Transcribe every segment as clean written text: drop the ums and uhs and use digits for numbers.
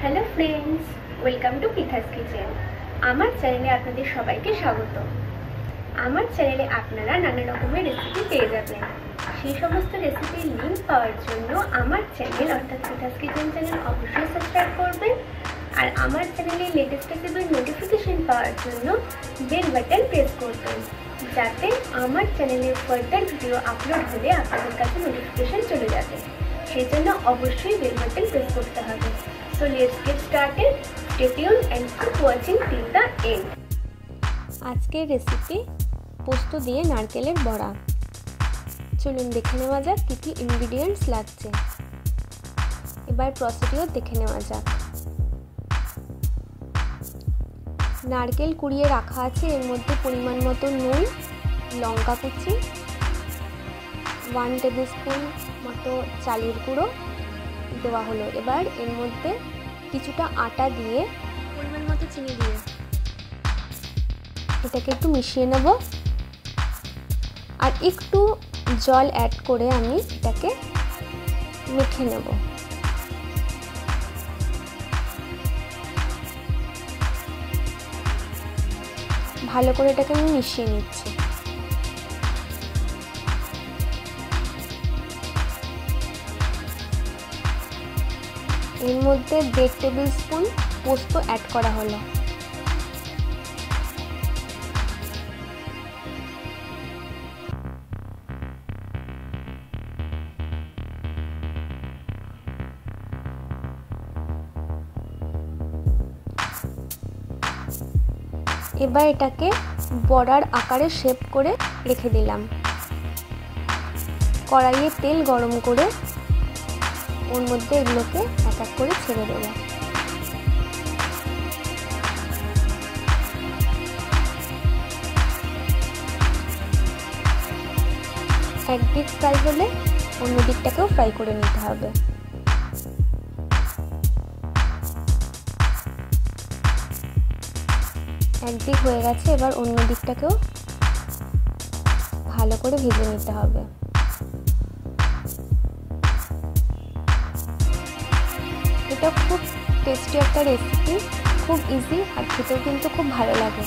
Hello friends, welcome to Pitha's kitchen. আমার চ্যানেলে আপনাদের সবাইকে স্বাগত। আমার চ্যানেলে আপনারা নানা রকমের রেসিপি পেয়ে যাবেন। সেই সমস্ত রেসিপির লিঙ্ক পাওয়ার জন্য আমার চ্যানেল অর্থাৎ পিথাস কিচেন চ্যানেল অবশ্যই সাবস্ক্রাইব করবেন। আর আমার চ্যানেলে লেটেস্ট রেসিপির নোটিফিকেশন পাওয়ার জন্য বেল বাটন প্রেস করবেন, যাতে আমার চ্যানেলে ফার্দার ভিডিও আপলোড হলে আপনাদের কাছে নোটিফিকেশন চলে যাবে। সেই জন্য অবশ্যই বেল বাটন প্রেস করতে হবে। So let's get started. Stay tuned and keep watching till the end. আজকের রেসিপি পোস্ত দিয়ে নারকেলের বড়া। চলুন দেখে নেওয়া যাক কী কী ইনগ্রিডিয়েন্টস লাগছে। এবার প্রসিডিওর দেখে নেওয়া যাক। নারকেল কুড়িয়ে রাখা আছে, এর মধ্যে পরিমাণ মতো নুন, লঙ্কা কুচি, 1 টেবিল স্পুন মতো চালের গুঁড়ো দেওয়া হলো। এবার এর মধ্যে কিছুটা আটা দিয়ে পরিমাণ মতো চিনি দিয়ে এটাকে একটু মিশিয়ে নেব। আর একটু জল অ্যাড করে আমি এটাকে মেখে নেব। ভালো করে এটাকে আমি মিশিয়ে নিচ্ছি। এর মধ্যে 1.5 টেবিল স্পুন পোস্ত অ্যাড করা হলো। এবার এটাকে বড়ার আকারে শেপ করে রেখে দিলাম। কড়াইয়ে তেল গরম করে ওর মধ্যে এগুলোকে এক এক করে ছেড়ে দেবো। একদিক ফ্রাই হলে অন্য দিকটাকেও ফ্রাই করে নিতে হবে। একদিক হয়ে গেছে, এবার অন্য দিকটাকেও ভালো করে ভেজে নিতে হবে। এটা খুব টেস্টি একটা রেসিপি, খুব ইজি আর খেতেও কিন্তু খুব ভালো লাগে।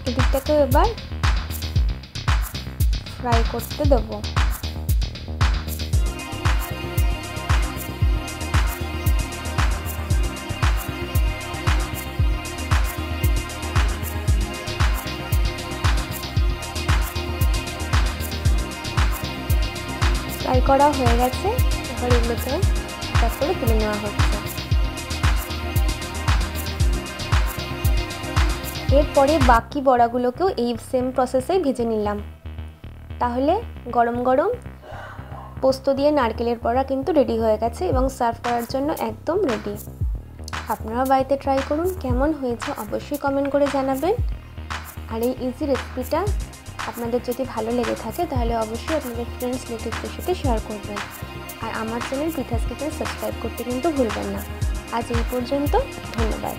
এদিকটাকেও এবার ফ্রাই করতে দেবো। ফ্রাই করা হয়ে গেছে, এবার এগুলোকে এক করে তুলে নেওয়া হচ্ছে। এরপরে বাকি বড়াগুলোকেও এই সেম প্রসেসেই ভেজে নিলাম। তাহলে গরম গরম পোস্ত দিয়ে নারকেলের বড়া কিন্তু রেডি হয়ে গেছে এবং সার্ভ করার জন্য একদম রেডি। আপনারা বাড়িতে ট্রাই করুন, কেমন হয়েছে অবশ্যই কমেন্ট করে জানাবেন। আর এই ইজি রেসিপিটা আপনাদের যদি ভালো লেগে থাকে তাহলে অবশ্যই আপনাদের ফ্রেন্ডস রিলেটিভদের সাথে শেয়ার করবেন। আর আমার চ্যানেল পিথাস কিচেন সাবস্ক্রাইব করতে কিন্তু ভুলবেন না। আজ এই পর্যন্ত, ধন্যবাদ।